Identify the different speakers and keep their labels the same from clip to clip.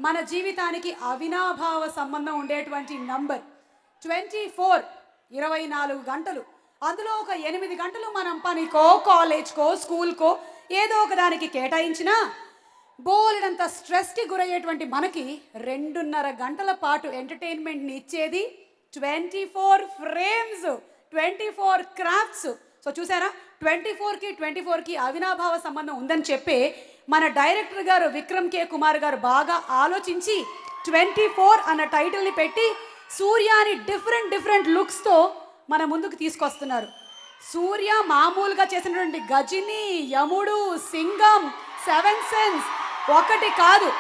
Speaker 1: మన జీవితానికి అవినాభావ సంబంధం ఉండేటువంటి నంబర్ 24. 24 గంటలు. అందులో ఒక 8 గంటలు మనం పనికో, కాలేజ్కో, స్కూల్కో ఏదో ఒక దానికి కేటాయించినా బోలెడంత స్ట్రెస్కి గురయ్యేటువంటి మనకి 2.5 గంటల పాటు ఎంటర్టైన్మెంట్ని ఇచ్చేది 24 ఫ్రేమ్స్, 24 క్రాఫ్ట్స్. సో చూసారా, 24కి అవినాభావ సంబంధం ఉందని చెప్పి మన డైరెక్టర్ గారు విక్రమ్ కే కుమార్ గారు బాగా ఆలోచించి 24 అన్న టైటిల్ని పెట్టి సూర్యాని డిఫరెంట్ లుక్స్తో మన ముందుకు తీసుకొస్తున్నారు. సూర్య మామూలుగా చేసినటువంటి గజిని, యముడు, సింగం, 7 సెన్స్ ఒకటి కాదు,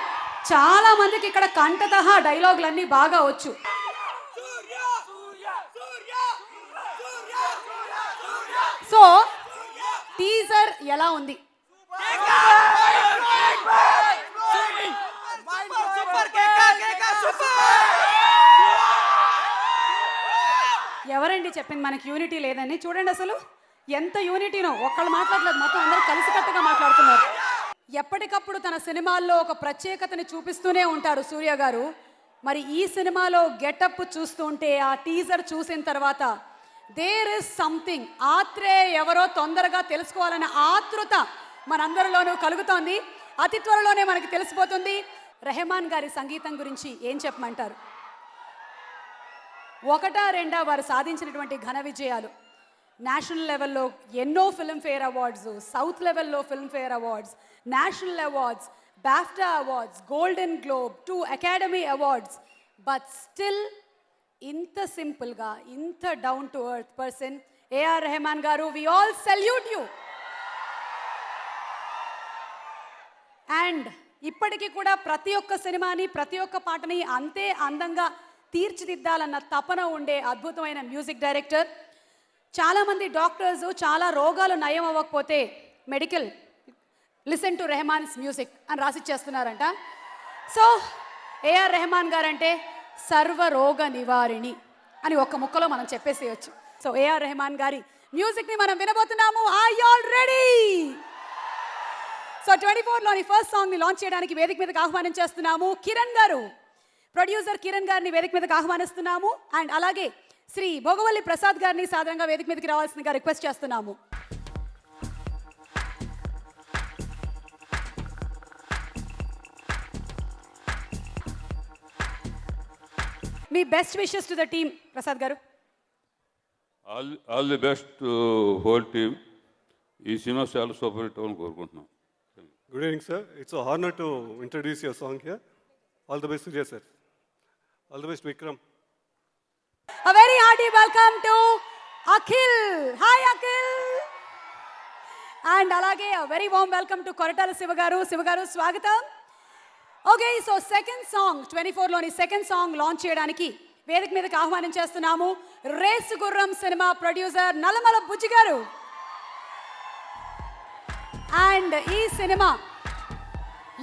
Speaker 1: చాలా మందికి ఇక్కడ కంటతహ డైలాగులన్నీ బాగా వచ్చు. సో టీజర్ ఎలా ఉంది? ఎవరండి చెప్పింది మనకి యూనిటీ లేదని? చూడండి అసలు ఎంత యూనిటీనో, ఒక్కళ్ళు మాట్లాడలేదు, మొత్తం అందరూ కలిసికట్టుగా మాట్లాడుతున్నారు. ఎప్పటికప్పుడు తన సినిమాల్లో ఒక ప్రత్యేకతని చూపిస్తూనే ఉంటారు సూర్య గారు. మరి ఈ సినిమాలో గెటప్ చూస్తుంటే, ఆ టీజర్ చూసిన తర్వాత దేర్ ఇస్ సంథింగ్, ఆత్రే ఎవరో తొందరగా తెలుసుకోవాలనే ఆతృత మనందరిలోనూ కలుగుతోంది. అతి త్వరలోనే మనకి తెలిసిపోతుంది. రెహమాన్ గారి సంగీతం గురించి ఏం చెప్పమంటారు? 1-2 వారు సాధించినటువంటి ఘన విజయాలు, నేషనల్ లెవెల్లో ఎన్నో ఫిల్మ్ఫేర్ అవార్డ్స్, సౌత్ లెవెల్లో Filmfare awards, national awards, BAFTA awards, Golden Globe, 2 Academy awards. But still ఇంత సింపుల్గా, ఇంత down to earth person AR Rahman garu. We all salute you. And ఇప్పటికీ కూడా ప్రతి ఒక్క సినిమాని, ప్రతి ఒక్క పాటని అంతే అందంగా తీర్చిదిద్దాలన్న తపన ఉండే అద్భుతమైన మ్యూజిక్ డైరెక్టర్. చాలామంది డాక్టర్స్ చాలా రోగాలు నయం అవ్వకపోతే medical listen to Rahman's music అని రాసిచ్చేస్తున్నారంట. సో ఏఆర్ రెహమాన్ గారంటే సర్వరోగ నివారిణి అని ఒక్క ముక్కలో మనం చెప్పేసేయచ్చు. సో ఏఆర్ రెహమాన్ గారి మ్యూజిక్ని మనం వినబోతున్నాము. Are you all ready? So 24లోని ఫస్ట్ సాంగ్ని లాంచ్ చేయడానికి వేదిక మీదకి ఆహ్వానం చేస్తున్నాము కిరణ్ గారు. ప్రొడ్యూసర్ కిరణ్ గారిని వేదిక మీదకి ఆహ్వానిస్తున్నాము. అండ్ అలాగే శ్రీ భోగవల్లి ప్రసాద్ గారిని సాధారణంగా వేదిక మీదకి రావాల్సిందిగా రిక్వెస్ట్ చేస్తున్నాము. మీ best wishes to the team Prasad garu.
Speaker 2: All the best whole team. ఈ సినిమా చాలా సూపర్ హిట్ అని కోరుకుంటున్నాం.
Speaker 3: Good evening, sir. It's an honor to introduce your song here. All the best, Sujay, sir. All the best, Vikram.
Speaker 1: A very hearty welcome to Akhil. Hi, Akhil. And alage a very warm welcome to Koratala Sivagaru. Sivagaru, swagatam. Okay, so second song, 24లోని second song launch చేయడానికి వేదిక మీదకి ఆహ్వానం చేస్తున్నాము race గుర్రం cinema producer Nallamala బుజ్జి గారు. And ఈ cinema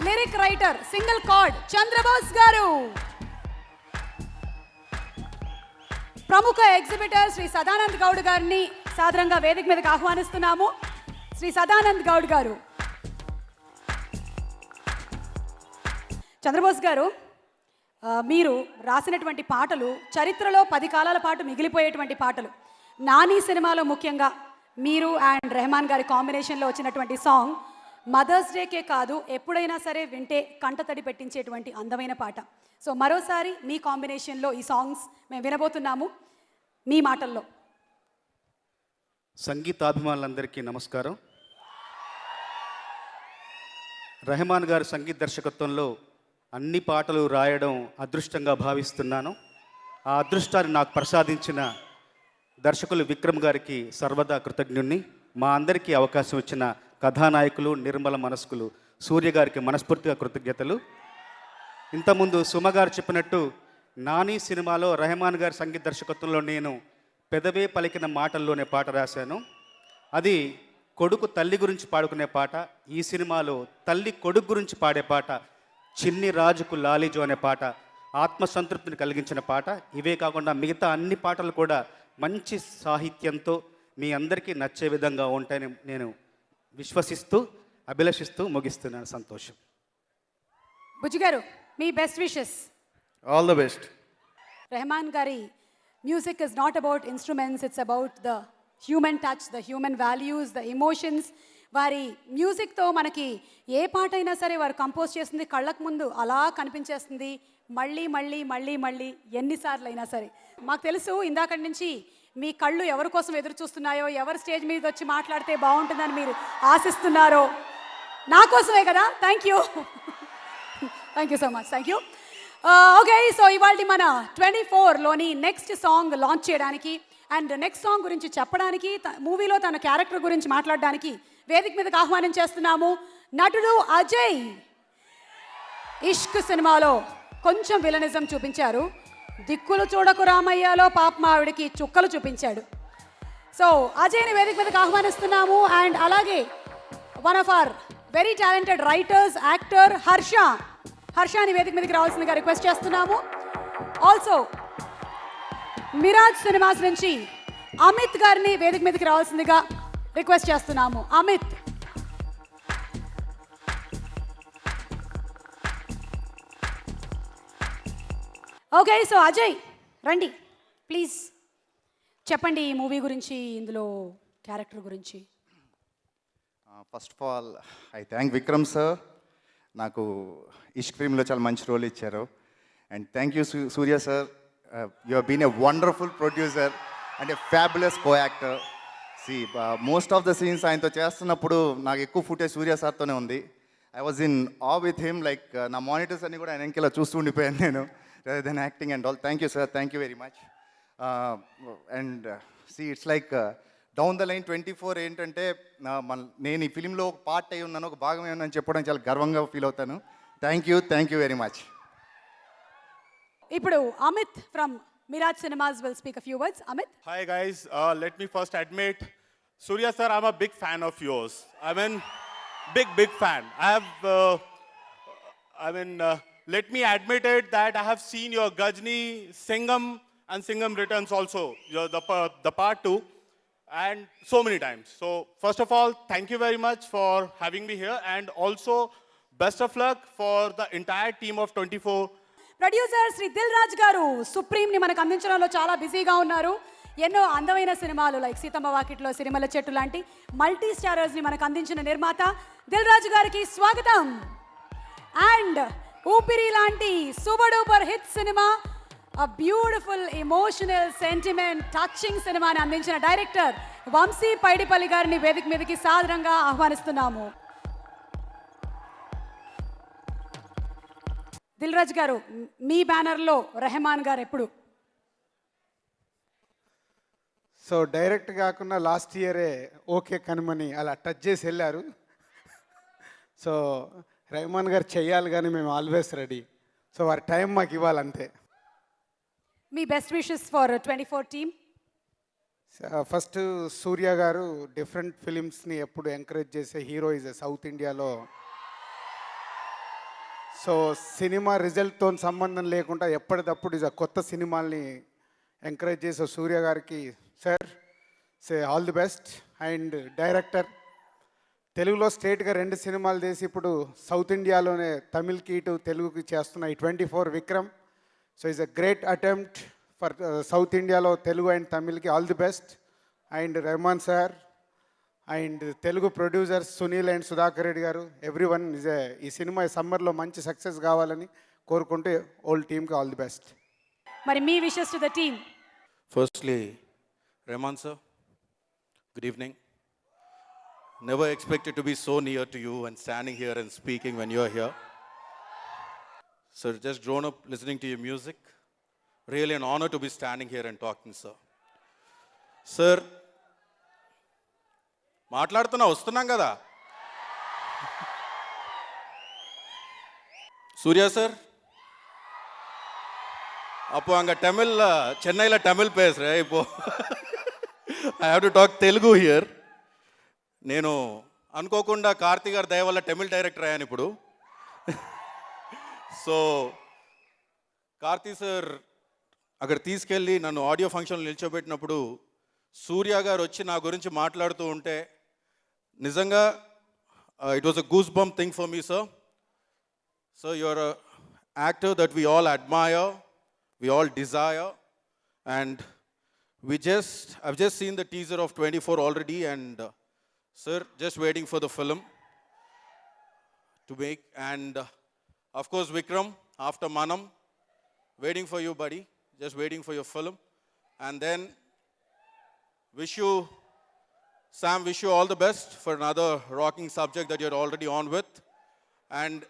Speaker 1: lyric writer single card Chandrabose గారు. ప్రముఖ ఎగ్జిబిటర్ శ్రీ సదానంద్ గౌడ్ గారిని సాధారణంగా వేదిక మీదకి ఆహ్వానిస్తున్నాము. శ్రీ సదానంద్ గౌడ్ గారు. చంద్రబోస్ గారు, మీరు రాసినటువంటి పాటలు చరిత్రలో 10 కాలాల పాటు మిగిలిపోయేటువంటి పాటలు. నాని సినిమాలో ముఖ్యంగా మీరు అండ్ రెహమాన్ గారి కాంబినేషన్లో వచ్చినటువంటి సాంగ్ మదర్స్ డేకే కాదు, ఎప్పుడైనా సరే వింటే కంటతడి పెట్టించేటువంటి అందమైన పాట. సో మరోసారి మీ కాంబినేషన్లో ఈ సాంగ్స్ మేము వినబోతున్నాము మీ మాటల్లో.
Speaker 4: సంగీతాభిమానులందరికీ నమస్కారం. రెహమాన్ గారి సంగీత దర్శకత్వంలో అన్ని పాటలు రాయడం అదృష్టంగా భావిస్తున్నాను. ఆ అదృష్టాన్ని నాకు ప్రసాదించిన దర్శకులు విక్రమ్ గారికి సర్వదా కృతజ్ఞుణ్ణి. మా అందరికీ అవకాశం ఇచ్చిన కథానాయకులు, నిర్మల మనస్కులు సూర్య గారికి మనస్ఫూర్తిగా కృతజ్ఞతలు. ఇంతకుముందు సుమ గారు చెప్పినట్టు నాని సినిమాలో రెహమాన్ గారి సంగీత దర్శకత్వంలో నేను పెదవే పలికిన మాటల్లోనే పాట రాశాను. అది కొడుకు తల్లి గురించి పాడుకునే పాట. ఈ సినిమాలో తల్లి కొడుకు గురించి పాడే పాట, చిన్ని రాజుకు లాలిజో అనే పాట ఆత్మసంతృప్తిని కలిగించిన పాట. ఇవే కాకుండా మిగతా అన్ని పాటలు కూడా మంచి సాహిత్యంతో మీ అందరికీ నచ్చే విధంగా ఉంటాయని నేను విశ్వసిస్తూ అభిలషిస్తూ ముగిస్తున్నాను. సంతోషం.
Speaker 1: బుజ్జి గారు, మీ best wishes.
Speaker 5: All the best.
Speaker 1: Rahman గారి music is not about instruments, it's about the human touch, the human values, the emotions. వారి మ్యూజిక్తో మనకి ఏ పాట అయినా సరే వారు కంపోజ్ చేసింది కళ్ళకు ముందు అలా కనిపించేస్తుంది, మళ్ళీ మళ్ళీ మళ్ళీ మళ్ళీ ఎన్నిసార్లు అయినా సరే. మాకు తెలుసు ఇందాకటి నుంచి మీ కళ్ళు ఎవరి కోసం ఎదురు చూస్తున్నాయో, ఎవరు స్టేజ్ మీద వచ్చి మాట్లాడితే బాగుంటుందని మీరు ఆశిస్తున్నారో. నా కోసమే కదా. Thank you so much. Thank you. Okay, so ఇవాళ మన 24లోని నెక్స్ట్ సాంగ్ లాంచ్ చేయడానికి అండ్ నెక్స్ట్ సాంగ్ గురించి చెప్పడానికి, మూవీలో తన క్యారెక్టర్ గురించి మాట్లాడడానికి వేదిక మీదకి ఆహ్వానం చేస్తున్నాము నటుడు అజయ్. ఇష్క్ సినిమాలో కొంచెం విలనిజం చూపించారు. దిక్కులు చూడకు రామయ్యలో పాప మావిడికి చుక్కలు చూపించాడు. సో అజయ్ని వేదిక మీదకి ఆహ్వానిస్తున్నాము. అండ్ అలాగే one of our very talented writers, actor హర్షాని వేదిక మీదకి రావాల్సిందిగా రిక్వెస్ట్ చేస్తున్నాము. ఆల్సో మిరాజ్ సినిమాస్ నుంచి అమిత్ గారిని వేదిక మీదకి రావాల్సిందిగా రిక్వెస్ట్ చేస్తున్నాము. అమిత్. ఓకే, సో అజయ్ రండి ప్లీజ్, చెప్పండి ఈ మూవీ గురించి, ఇందులో క్యారెక్టర్ గురించి.
Speaker 5: First of all I thank Vikram sir, నాకు ఇష్క్ ఫిల్మ్లో చాలా మంచి రోల్ ఇచ్చారు. And thank you Surya sir, you have been a wonderful producer and a fabulous co actor. Most of the scenes ఆయనతో చేస్తున్నప్పుడు నాకు ఎక్కువ ఫుటేజ్ సూర్య సార్తోనే ఉంది. I was in a with him, like నా మానిటర్స్ అన్ని కూడా ఆయన ఇంకెలా చూస్తూ ఉండిపోయాను నేను, rather than acting and all. Thank you sir, thank you very much. And see, it's like down the line 24 ఏంటంటే నేను ఈ ఫిలింలో ఒక పార్ట్ అయి ఉన్నాను, ఒక భాగం అయి ఉన్నాను చెప్పడం చాలా గర్వంగా ఫీల్ అవుతాను. Thank you very much.
Speaker 1: ఇప్పుడు Amit from Miraj Cinemas will speak a few words. Amit.
Speaker 6: Hi guys, let me first admit, Surya sir, I'm a big fan of yours. I mean, big fan. Let me admit it that I have seen your Gajni, Singham and Singham Returns also, the part 2, and so many times. So first of all, thank you very much for having me here, and also best of luck for the entire team of 24.
Speaker 1: Producer Shri Dil Raju garu సుప్రీంని మనకు అందించడంలో చాలా బిజీగా ఉన్నారు. ఎన్నో అందమైన సినిమాలు like Seethamma వాకిట్లో సిరిమల్ల చెట్టు లాంటి మల్టీ స్టారర్స్ని మనకు అందించిన నిర్మాత దిల్ రాజు గారికి స్వాగతం. అండ్ ఊపిరి లాంటి super duper hit cinema, a beautiful emotional sentiment touching సినిమాని అందించిన డైరెక్టర్ వంశీ పైడిపల్లి గారిని వేదిక మీదకి సాదరంగా ఆహ్వానిస్తున్నాము. దిల్ రాజు గారు, మీ బ్యానర్లో రెహమాన్ గారు ఎప్పుడు?
Speaker 7: సో డైరెక్ట్ కాకుండా లాస్ట్ ఇయరే ఓకే కనుమని అలా టచ్ చేసి వెళ్ళారు. సో రెహమాన్ గారు చెయ్యాలి కానీ మేము ఆల్వేస్ రెడీ. సో వారి టైం మాకు ఇవ్వాలంతే.
Speaker 1: మీ best wishes for 24 team.
Speaker 7: First Surya garu different ఫిలిమ్స్ని ఎప్పుడు ఎంకరేజ్ చేసే హీరో ఇస్ సౌత్ ఇండియాలో. సో సినిమా రిజల్ట్తో సంబంధం లేకుండా ఎప్పటికప్పుడు కొత్త సినిమాల్ని ఎంకరేజ్ చేసే సూర్య గారికి sir say all the best. And director తెలుగులో స్ట్రేట్గా 2 సినిమాలు చేసి ఇప్పుడు సౌత్ ఇండియాలోనే తమిళ్కి ఇటు తెలుగుకి చేస్తున్న ఈ 24 Vikram. So is a great attempt for south ఇండియాలో తెలుగు అండ్ తమిళ్కి all the best. And Rahman sir and Telugu producers Sunil and Sudhakar Reddy garu, everyone ఈ సినిమా సమ్మర్లో మంచి సక్సెస్ కావాలని కోరుకుంటే ఓల్ టీమ్కి ఆల్ ది బెస్ట్.
Speaker 1: మరి మీ wishes to the team.
Speaker 6: Firstly, Rahman sir, good evening. Never expected to be so near to you and standing here and speaking when you are here. Sir, just grown up listening to your music. Really an honor to be standing here and talking, sir. Sir, వస్తున్నాం కదా Surya sir, அப்போ அங்கே சென்னையில் தமிழ் பேசுகிறேன். இப்போ I have to talk Telugu here. నేను అనుకోకుండా కార్తీ గారి దయ వల్ల తమిళ్ డైరెక్టర్ అయ్యాను ఇప్పుడు. సో కార్తీ సార్ అక్కడ తీసుకెళ్ళి నన్ను ఆడియో ఫంక్షన్లో నిల్చోబెట్టినప్పుడు సూర్య గారు వచ్చి నా గురించి మాట్లాడుతూ ఉంటే నిజంగా it was a goosebump thing for me, sir. Sir, you're an actor that we all admire, we all desire, and I've just seen the teaser of 24 already, and sir, just waiting for the film to make. And of course, Vikram, after Manam, waiting for you, buddy, just waiting for your film. And then Sam, wish you all the best for another rocking subject that you're already on with. And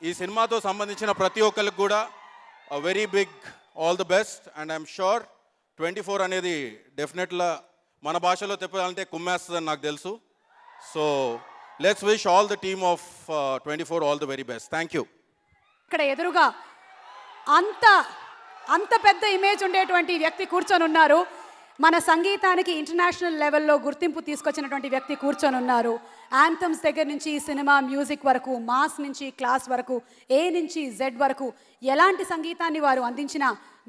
Speaker 6: ఈ సినిమాతో సంబంధించిన ప్రతి ఒక్కరికి కూడా a very big all the best. And I'm sure 24 అనేది డెఫినెట్గా మన భాషలో చెప్పాలంటే కుమ్మేస్తుందని నాకు తెలుసు. So let's wish all the team of 24 all the very best. Thank you.
Speaker 1: ఇక్కడ ఎదురుగా అంత పెద్ద ఇమేజ్ ఉండేటువంటి వ్యక్తి కూర్చొని ఉన్నారు. మన సంగీతానికి ఇంటర్నేషనల్ లెవెల్లో గుర్తింపు తీసుకొచ్చినటువంటి వ్యక్తి కూర్చొని ఉన్నారు. యాంథమ్స్ దగ్గర నుంచి సినిమా మ్యూజిక్ వరకు, మాస్ నుంచి క్లాస్ వరకు, ఏ నుంచి జెడ్ వరకు ఎలాంటి సంగీతాన్ని వారు అందించిన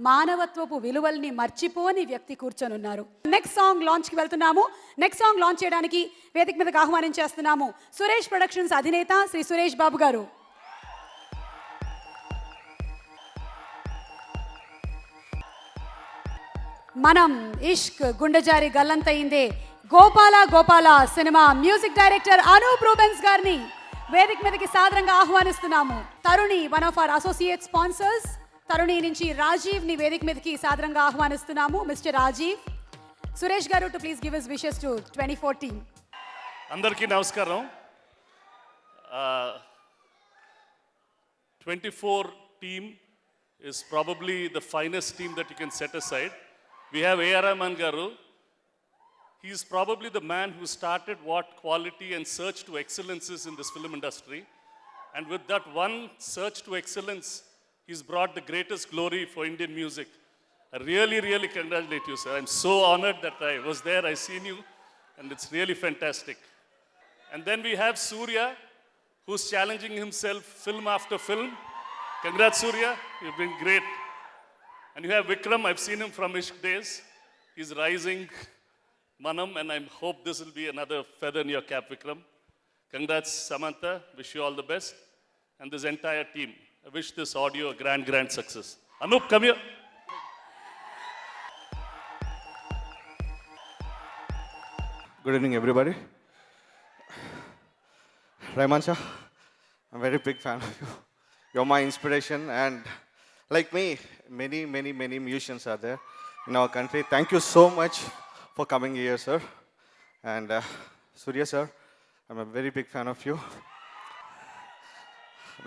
Speaker 1: మానవత్వపు విలువల్ని మర్చిపోని వ్యక్తి కూర్చొని ఉన్నారు. నెక్స్ట్ సాంగ్ లాంచ్కి వెళ్తున్నాము. నెక్స్ట్ సాంగ్ లాంచ్ చేయడానికి వేదిక మీదకి ఆహ్వానించేస్తున్నాము సురేష్ ప్రొడక్షన్స్ అధినేత శ్రీ సురేష్ బాబు గారు. మనం Ishq Gundejaari Gallanthayyinde Gopala cinema music director Anup Rubens గారిని వేదిక మీదకి సాదరంగా ఆహ్వానిస్తున్నాము. Taruni one of our associate sponsors, Taruni నుంచి రాజీవ్ని వేదిక మీదకి సాదరంగా ఆహ్వానిస్తున్నాము. మిస్టర్ రాజీవ్, సురేష్ గారు to please give his wishes to 24 team.
Speaker 8: అందరికీ నమస్కారం. 24 team is probably the finest team that you can set aside. We have A.R. Rahman Garu. He is probably the man who started what quality and search to excellence is in this film industry. And with that one search to excellence, he's brought the greatest glory for Indian music. I really, really congratulate you, sir. I'm so honored that I was there, I seen you, and it's really fantastic. And then we have Surya, who's challenging himself film after film. Congrats, Surya, you've been great. And you have Vikram, I've seen him from Ishq days. He's rising, Manam, and I hope this will be another feather in your cap, Vikram. Congrats, Samantha, wish you all the best. And this entire team, I wish this audio a grand success. Anup, come here.
Speaker 9: Good evening, everybody. Rahman sir, I'm a very big fan of you. You're my inspiration, and like me, many musicians are there in our country. Thank you so much for coming here, sir. And Surya sir, I'm a very big fan of you.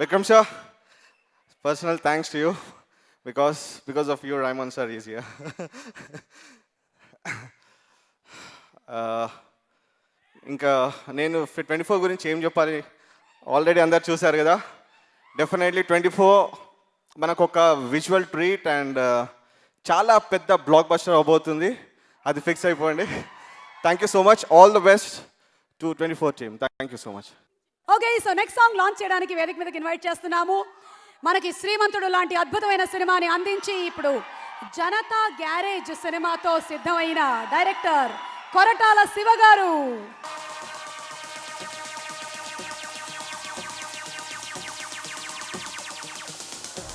Speaker 9: Vikram sir, personal thanks to you, because of you, Rahman sir is here. ఇంకా నేను 24 గురించి ఏం చెప్పాలి, already అందరు చూశారు కదా. Definitely 24 మనకు ఒక విజువల్ ట్రీట్ అండ్ చాలా పెద్ద బ్లాక్ బస్టర్ అవబోతుంది, అది ఫిక్స్ అయిపోండి. Thank you so much, all the best to 24 team. Thank you so much.
Speaker 1: Okay, so next song launch చేయడానికి వేదిక మీదకి ఇన్వైట్ చేస్తున్నాము. మనకి శ్రీమంతుడు లాంటి అద్భుతమైన సినిమాని అందించి ఇప్పుడు జనతా గ్యారేజ్ సినిమాతో సిద్ధమైన డైరెక్టర్ కొరటాల శివ గారు.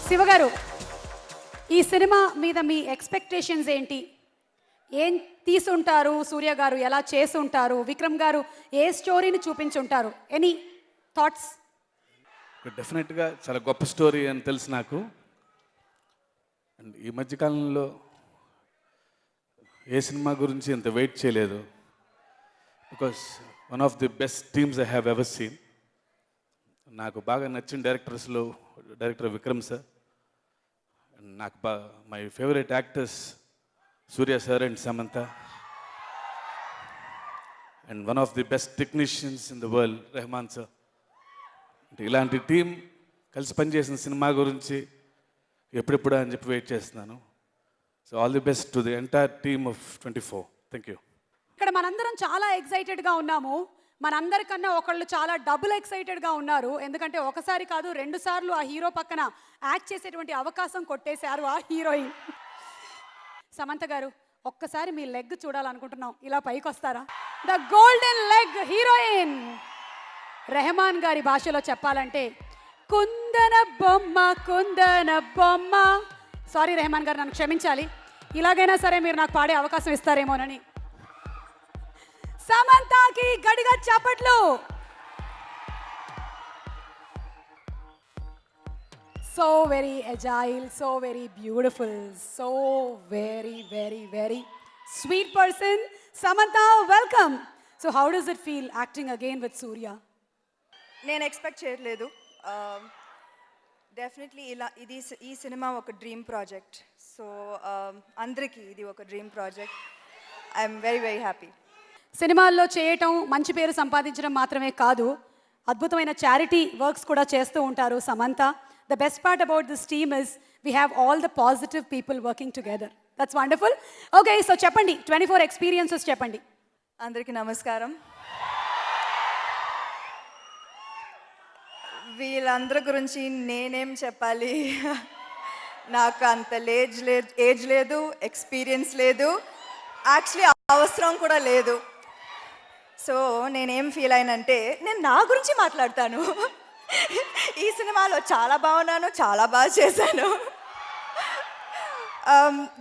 Speaker 1: శివ గారు, ఈ సినిమా మీద మీ ఎక్స్పెక్టేషన్స్ ఏంటి? ఏం తీసుంటారు? సూర్య గారు ఎలా చేసుంటారు? విక్రమ్ గారు ఏ స్టోరీని చూపించుంటారు? Any thoughts?
Speaker 10: డెఫినెట్గా చాలా గొప్ప స్టోరీ అని తెలుసు నాకు. అండ్ ఈ మధ్యకాలంలో ఏ సినిమా గురించి అంత వెయిట్ చేయలేదు, because one of the best teams I have ever seen. నాకు బాగా నచ్చిన డైరెక్టర్స్లో డైరెక్టర్ విక్రమ్ సార్, అండ్ నాకు my favourite actors Surya sir and Samantha, and one of the best technicians in the world Rahman sir. ఇలాంటి టీం కలిసి పనిచేసిన సినిమా గురించి ఎప్పుడెప్పుడు అని చెప్పి వెయిట్ చేస్తున్నాను. So all the best to the entire team of 24. Thank you.
Speaker 1: ఇక్కడ మనందరం చాలా ఎక్సైటెడ్గా ఉన్నాము. మనందరికన్నా ఒకళ్ళు చాలా డబుల్ ఎక్సైటెడ్గా ఉన్నారు. ఎందుకంటే ఒకసారి కాదు 2 సార్లు ఆ హీరో పక్కన యాక్ట్ చేసేటువంటి అవకాశం కొట్టేశారు ఆ హీరోయిన్. సమంత గారు, ఒక్కసారి మీ లెగ్ చూడాలనుకుంటున్నాం, ఇలా పైకి వస్తారా? The golden leg heroine Rahman గారి భాషలో చెప్పాలంటే కుందన బొమ్మ. సారీ రెహమాన్ గారు, నన్ను క్షమించాలి. ఇలాగైనా సరే మీరు నాకు పాడే అవకాశం ఇస్తారేమోనని. సమంతకి గడిగా చప్పట్లు. So very agile, so very beautiful, so very sweet person. Samantha, welcome. So how does it feel acting again with Surya?
Speaker 11: నేను ఎక్స్పెక్ట్ చేయట్లేదు. డెఫినెట్లీ ఈ సినిమా ఒక డ్రీమ్ ప్రాజెక్ట్. సో అందరికీ ఇది ఒక dream project. I'm very happy.
Speaker 1: సినిమాల్లో చేయటం, మంచి పేరు సంపాదించడం మాత్రమే కాదు, అద్భుతమైన చారిటీ వర్క్స్ కూడా చేస్తూ ఉంటారు Samantha. The best part about this team is we have all the positive people working together. That's wonderful. Okay, so చెప్పండి 24 experiences చెప్పండి.
Speaker 11: అందరికీ నమస్కారం. వీళ్ళందరి గురించి నేనేం చెప్పాలి? నాకు అంత ఏజ్ లేదు, ఎక్స్పీరియన్స్ లేదు, యాక్చువల్లీ అవసరం కూడా లేదు. సో నేనేం ఫీల్ అయినంటే నేను నా గురించి మాట్లాడతాను. ఈ సినిమాలో చాలా బాగున్నాను, చాలా బాగా చేశాను.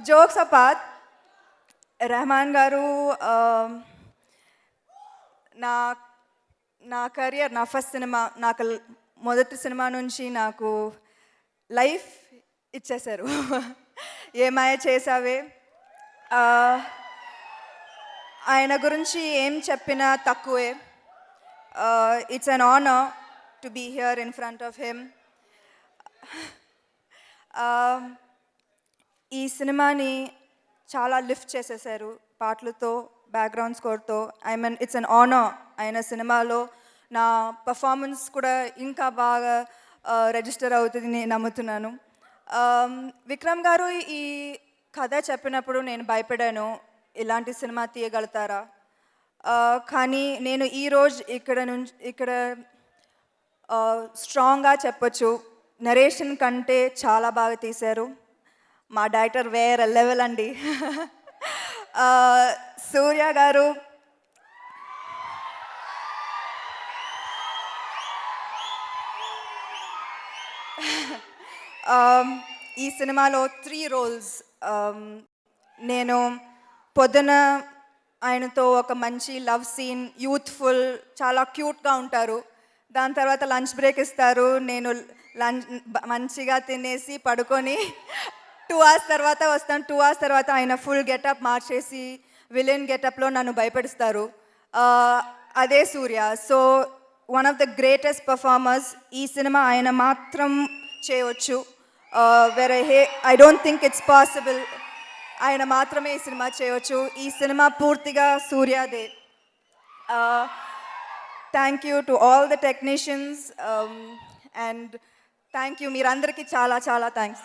Speaker 11: జోక్స్ అపార్ట్, రెహమాన్ గారు నా కెరియర్, నా ఫస్ట్ సినిమా, నాకు మొదటి సినిమా నుంచి నాకు లైఫ్ ఇచ్చేశారు. ఏమాయ చేసావే. ఆయన గురించి ఏం చెప్పినా తక్కువే. It's an honour to be here in front of him. ఈ సినిమాని చాలా లిఫ్ట్ చేసేసారు పాటలతో, బ్యాక్గ్రౌండ్ స్కోర్తో. It's an honour. ఆయన సినిమాలో నా పర్ఫార్మెన్స్ కూడా ఇంకా బాగా రిజిస్టర్ అవుతుంది నేను నమ్ముతున్నాను. విక్రమ్ గారు ఈ కథ చెప్పినప్పుడు నేను భయపడాను, ఇలాంటి సినిమా తీయగలుగుతారా. కానీ నేను ఈరోజు ఇక్కడ స్ట్రాంగ్గా చెప్పొచ్చు, నరేషన్ కంటే చాలా బాగా తీశారు. మా డైరెక్టర్ వేరే లెవెల్ అండి. సూర్య గారు ఈ సినిమాలో 3 roles. నేను పొద్దున ఆయనతో ఒక మంచి లవ్ సీన్, యూత్ఫుల్, చాలా క్యూట్గా ఉంటారు. దాని తర్వాత లంచ్ బ్రేక్ ఇస్తారు. నేను మంచిగా తినేసి పడుకొని 2 hours తర్వాత వస్తాను. 2 hours తర్వాత ఆయన ఫుల్ గెటప్ మార్చేసి విలన్ గెటప్లో నన్ను భయపెడుస్తారు. అదే Surya. So one of the greatest performers. ఈ సినిమా ఆయన మాత్రం చేయవచ్చు. I don't think it's possible. ఆయన మాత్రమే ఈ సినిమా చేయవచ్చు. ఈ సినిమా పూర్తిగా సూర్యదే. Thank you to all the technicians and thank you మీరందరికీ చాలా చాలా థ్యాంక్స్.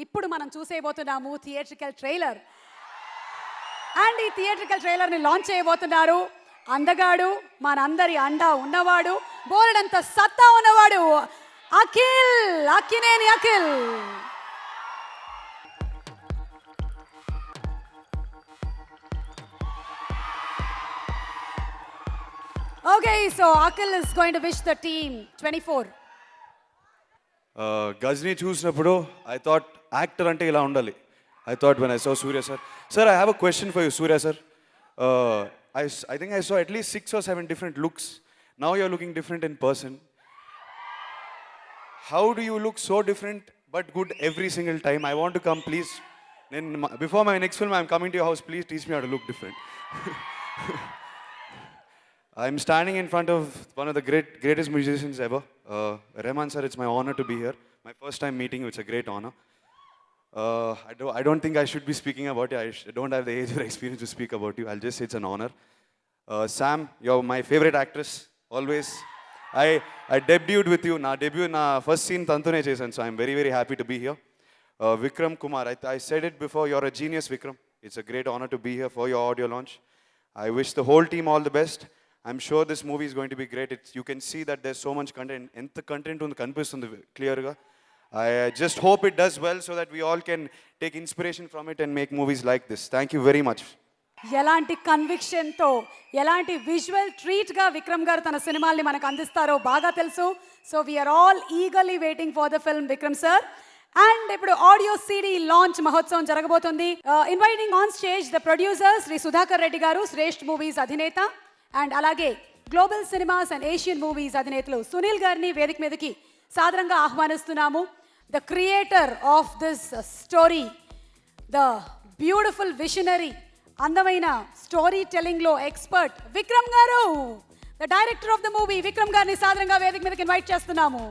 Speaker 1: ఇప్పుడు మనం చూసేయబోతున్నాము థియేట్రికల్ ట్రైలర్. అండ్ ఈ థియేట్రికల్ ట్రైలర్ని లాంచ్ చేయబోతున్నారు అందగాడు, మనందరి అండా ఉన్నవాడు, బోలెడంత సత్తా ఉన్నవాడు Akkineni Akhil. Okay, so Akhil is going to wish the team 24.
Speaker 10: Ghazni చూసినప్పుడు ఐ థాట్ యాక్టర్ అంటే ఇలా ఉండాలి. I thought when I saw Surya sir. Sir I have a question for you Surya sir. I think I saw at least 6 or 7 different looks. Now you're looking different in person. How do you look so different but good every single time? I want to come, please. Then before my next film, I'm coming to your house. Please teach me how to look different. I'm standing in front of one of the greatest musicians ever. Rahman sir, it's my honor to be here. My first time meeting you, it's a great honor. I don't think I should be speaking about you. I don't have the age or experience to speak about you. I'll just say it's an honor. Sam, you're my favorite actress, always. I debuted with you. Na first scene tantune chesan, so I'm very, very happy to be here. Vikram Kumar, I said it before, you're a genius, Vikram. It's a great honor to be here for your audio launch. I wish the whole team all the best. I'm sure this movie is going to be great. You can see that there's so much content. Enta content undi kanipistundi clear ga. I just hope it does well so that we all can take inspiration from it and make movies like this. Thank you very much.
Speaker 1: ఎలాంటి కన్విక్షన్తో, ఎలాంటి visual ట్రీట్గా Vikram గారు తన సినిమాల్ని మనకు అందిస్తారో బాగా తెలుసు. So we are all eagerly waiting for the film Vikram sir. And ఇప్పుడు ఆడియో సిడి లాంచ్ మహోత్సవం జరగబోతుంది. Inviting on stage the producer Shri Sudhakar Reddy గారు, శ్రేష్ఠ్ మూవీస్ అధినేత, అండ్ అలాగే global cinemas and Asian movies అధినేతలు సునీల్ గారిని వేదిక మీదకి సాదరంగా ఆహ్వానిస్తున్నాము. The creator of this story, the beautiful visionary, అందమైన స్టోరీ టెల్లింగ్లో ఎక్స్పర్ట్ విక్రమ్ గారు, the director of the movie Vikram గారిని సాదరంగా వేదిక మీదకి ఇన్వైట్ చేస్తున్నాము.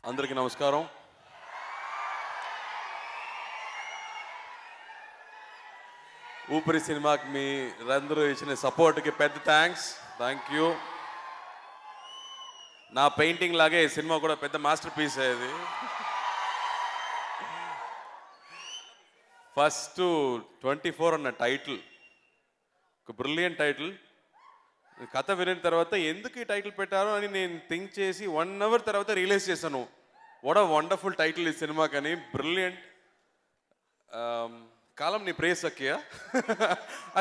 Speaker 12: అందరికీ నమస్కారం. ఊపిరి సినిమాకి మీరందరూ ఇచ్చిన సపోర్ట్కి పెద్ద థ్యాంక్ యూ. నా పెయింటింగ్ లాగే ఈ సినిమా కూడా పెద్ద మాస్టర్ పీస్ అయ్యేది. ఫస్ట్ 24 అన్న టైటిల్ ఒక బ్రిలియంట్ టైటిల్. కథ వినిన తర్వాత ఎందుకు ఈ టైటిల్ పెట్టారో అని నేను థింక్ చేసి 1 అవర్ తర్వాత రియలైజ్ చేశాను, వాట్ అ వండర్ఫుల్ టైటిల్ ఈ సినిమా కానీ. బ్రిలియంట్. కాలం నీ ప్రేస్ అక్కయ్య.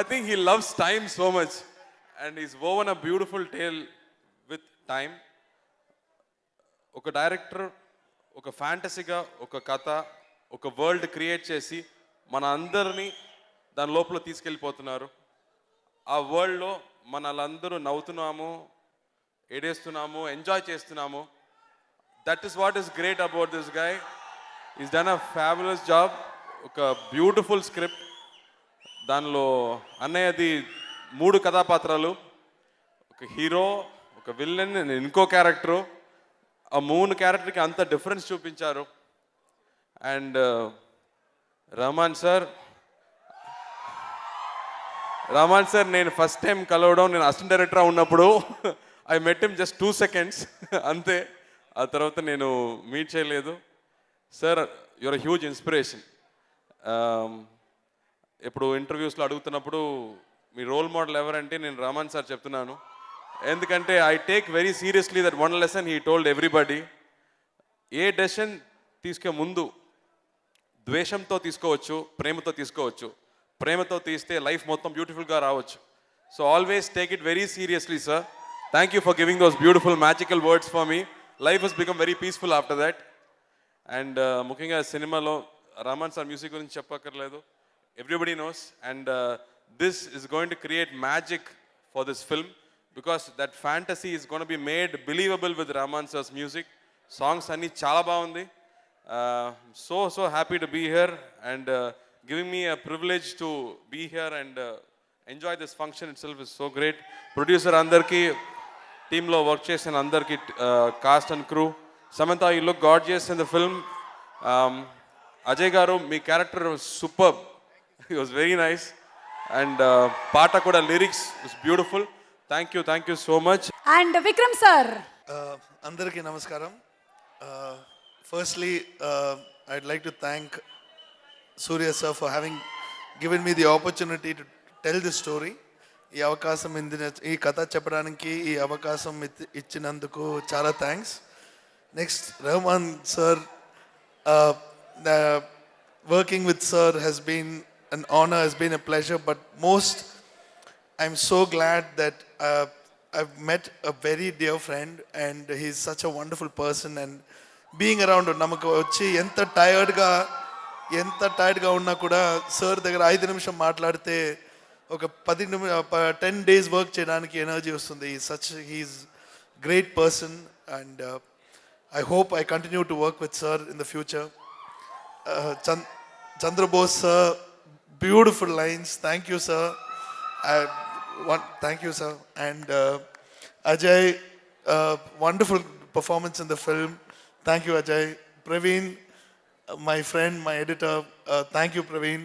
Speaker 12: I think he loves time so much and is woven a beautiful tale with time. ఒక డైరెక్టర్ ఒక ఫ్యాంటసీగా ఒక కథ ఒక వరల్డ్ క్రియేట్ చేసి మన అందరినీ దాని లోపల తీసుకెళ్ళిపోతున్నారు. ఆ వరల్డ్లో మనలందరూ నవ్వుతున్నాము, ఏడేస్తున్నాము, ఎంజాయ్ చేస్తున్నాము. That is what is great about this guy. Is done a fabulous job. ఒక బ్యూటిఫుల్ స్క్రిప్ట్. దానిలో అన్నయ్యది 3 కథాపాత్రాలు, ఒక హీరో, ఒక విల్లన్, ఇంకో క్యారెక్టరు. ఆ 3 క్యారెక్టర్కి అంత డిఫరెన్స్ చూపించారు. అండ్ రహమాన్ సార్ నేను ఫస్ట్ టైం కలవడం, నేను అసిస్టెంట్ డైరెక్టర్ ఉన్నప్పుడు I met him just 2 seconds అంతే. ఆ తర్వాత నేను మీట్ చేయలేదు. Sir your huge inspiration. ఇప్పుడు ఇంటర్వ్యూస్లో అడుగుతున్నప్పుడు మీ రోల్ మోడల్ ఎవరంటే నేను రహమాన్ సార్ చెప్తున్నాను. ఎందుకంటే I take very seriously that one lesson he told everybody. ఏ డెసిషన్ తీసుకే ముందు ద్వేషంతో తీసుకోవచ్చు, ప్రేమతో తీసుకోవచ్చు. ప్రేమతో తీస్తే లైఫ్ మొత్తం బ్యూటిఫుల్గా రావచ్చు. So always take it very seriously sir. Thank you for giving those beautiful magical words for me. Life has become very peaceful after that. And ముఖ్యంగా సినిమాలో రహమాన్ సార్ మ్యూజిక్ గురించి చెప్పక్కర్లేదు, everybody knows. And this is going to create magic for this film. because that fantasy is going to be made believable with Rahman sir's music. Songs anni chala baagundi. So happy to be here and giving me a privilege to be here and enjoy this function itself is so great. Producer andarki, team lo work chesan andarki, cast and crew. Samantha, you look gorgeous in the film. Ajay garu, me character was superb. It was very nice. And పాట కూడా lyrics was beautiful. Thank you so much.
Speaker 1: And Vikram sir.
Speaker 13: అందరికీ నమస్కారం. Firstly, I'd like to thank Surya sir for having given me the opportunity to tell this story. ఈ అవకాశం ఈ కథ చెప్పడానికి ఈ అవకాశం ఇచ్చినందుకు చాలా thanks. Next Rahman sir, working with sir has been an honor, has been a pleasure, but most I'm so glad that I've met a very dear friend and he's such a wonderful person, and being around నమ్మకు వచ్చి ఎంత టైర్డ్గా ఉన్నా కూడా sir దగ్గర 5 నిమిషం మాట్లాడితే ఒక 10 days work చేయడానికి ఎనర్జీ వస్తుంది. He's great person and I hope I continue to work with sir in the future. Chandra Bose sir, beautiful lines. Thank you sir. Thank you sir. And Ajay, wonderful performance in the film. Thank you Ajay. Praveen, my friend, my editor. Thank you Praveen.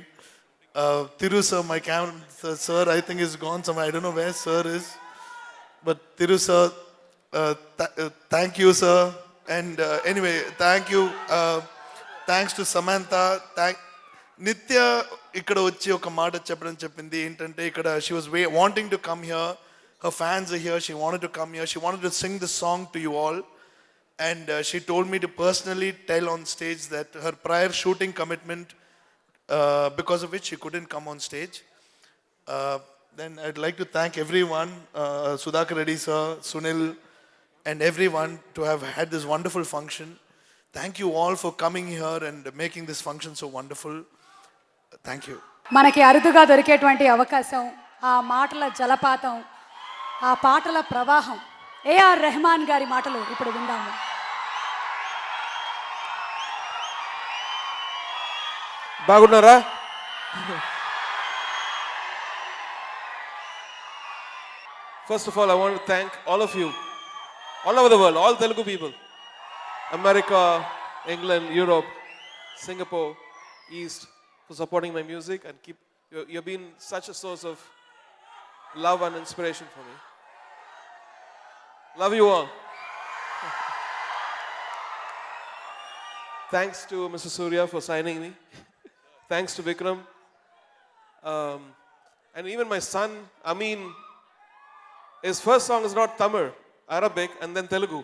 Speaker 13: Thiru sir, my camera sir, I think is gone somewhere. I don't know where sir is. But Thiru sir, thank you sir. And anyway, thank you. Thanks to Samantha. నిత్య ఇక్కడ వచ్చి ఒక మాట చెప్పడం చెప్పింది ఏంటంటే ఇక్కడ she was wanting to come here. Her fans are here. She wanted to come here. She wanted to sing this song to you all. And she told me to personally tell on stage that her prior shooting commitment, because of which she couldn't come on stage. Then I'd like to thank everyone, Sudhakar Reddy sir, Sunil, and everyone to have had this wonderful function. Thank you all for coming here and making this function so wonderful. Thank you.
Speaker 1: మనకి అరుదుగా దొరికేటువంటి అవకాశం, ఆ మాటల జలపాతం, ఆ పాటల ప్రవాహం, ఏఆర్ రెహమాన్ గారి మాటలు ఇప్పుడు విందాము.
Speaker 9: బాగున్నారా? First of all, I want to thank all of you, all over the world, all Telugu people, America, England, Europe, Singapore, East, for supporting my music and you've been such a source of love and inspiration for me. Love you all. Thanks to Mr. Surya for signing me. Thanks to Vikram. And even my son, Amin, his first song is not Tamil, Arabic, and then Telugu.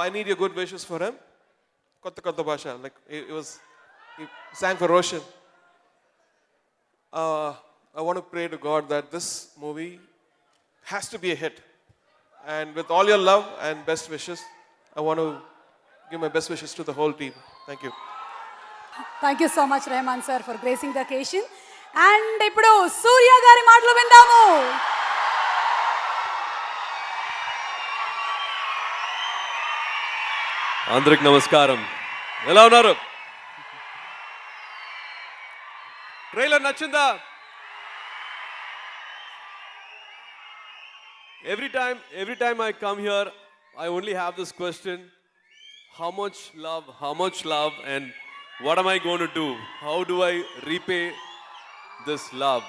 Speaker 9: I need your good wishes for him. Kotta Kotta Bhasha, like he sang for Roshan. I want to pray to God that this movie has to be a hit. And with all your love and best wishes, I want to give my best wishes to the whole team. Thank you.
Speaker 1: Thank you so much, Rahman sir, for gracing the occasion. And ఇప్పుడు సూర్య గారి మాటలు విందాము.
Speaker 14: అందరికి నమస్కారం. ఎలా ఉన్నారు? Trailer నచ్చిందా? Every time I come here, I only have this question: how much love, and what am I going to do? How do I repay this love?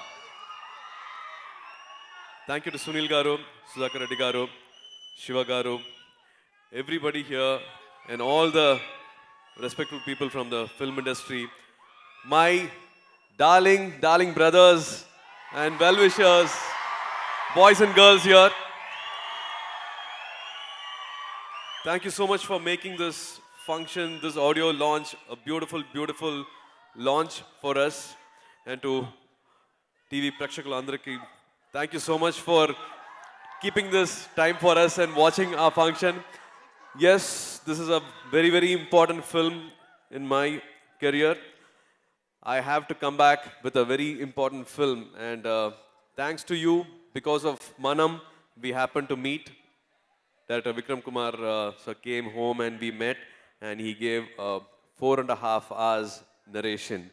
Speaker 14: Thank you to Sunil garu, Sudhakar Reddy garu, Shiva garu, everybody here, and all the respectful people from the film industry, my darling brothers and well-wishers, boys and girls here. Thank you so much for making this function, this audio launch, a beautiful launch for us. And to TV Prakshakulu Andariki, thank you so much for keeping this time for us and watching our function. Yes, this is a very important film in my career. I have to come back with a very important film, and thanks to you, because of Manam, we happened to meet. Director Vikram Kumar sir came home and we met, and he gave 4.5 hours narration.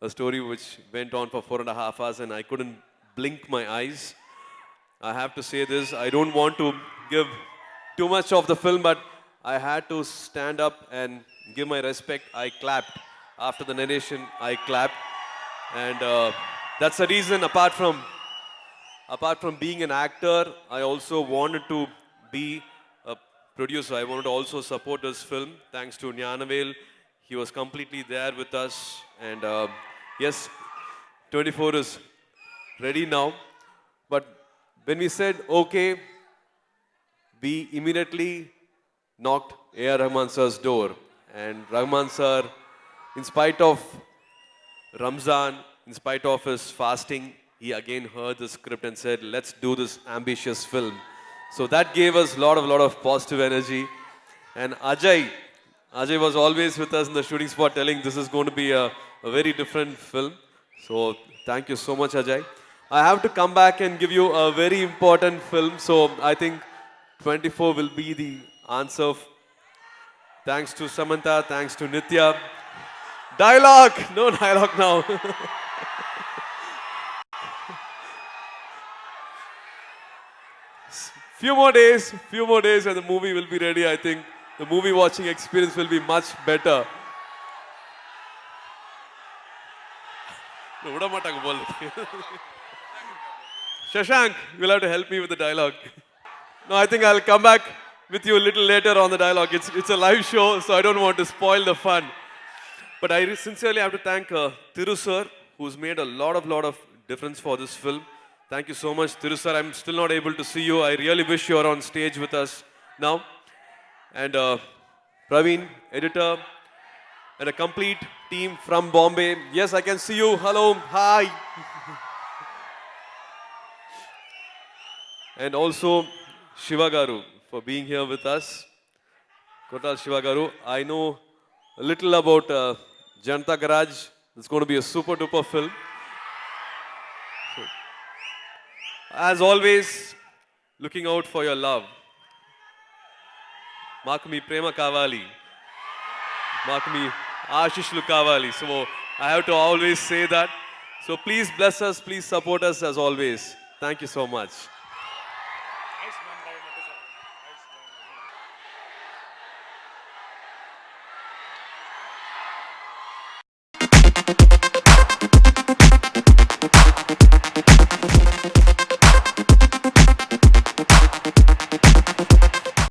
Speaker 14: A story which went on for 4.5 hours, and I couldn't blink my eyes. I have to say this, I don't want to give too much of the film, but I had to stand up and give my respect. I clapped. After the narration, I clapped. And that's the reason, apart from being an actor, I also wanted to be a producer. I wanted to also support this film. Thanks to Nyanavel, he was completely there with us. And yes, 24 is ready now. But when we said okay, we immediately knocked A.R. Rahman sir's door. And Rahman sir, in spite of Ramzan, in spite of his fasting, he again heard the script and said, let's do this ambitious film. So that gave us a lot of positive energy. And Ajay was always with us in the shooting spot telling this is going to be a very different film. So thank you so much, Ajay. I have to come back and give you a very important film. So I think 24 will be the answer. Thanks to Samantha, thanks to Nitya. Dialogue! No dialogue now. Few more days and the movie will be ready. I think the movie watching experience will be much better. No, what am I talking about? Shashank, you'll have to help me with the dialogue. No, I think I'll come back with you a little later on the dialogue. It's a live show, so I don't want to spoil the fun. But I sincerely have to thank Thiru sir, who's made a lot of difference for this film. Thank you so much, Thiru sir. I'm still not able to see you. I really wish you are on stage with us now. And Praveen, editor, and a complete team from Bombay. Yes, I can see you. Hello, hi. And also Shiva Garu for being here with us. Kotal Shiva Garu. I know a little about Janata Garage. It's going to be a super duper film. So, as always, looking out for your love. Mark me Prema Kavali. Mark me Ashishlu Kavali. So I have to always say that. So please bless us, please support us as always. Thank you so much.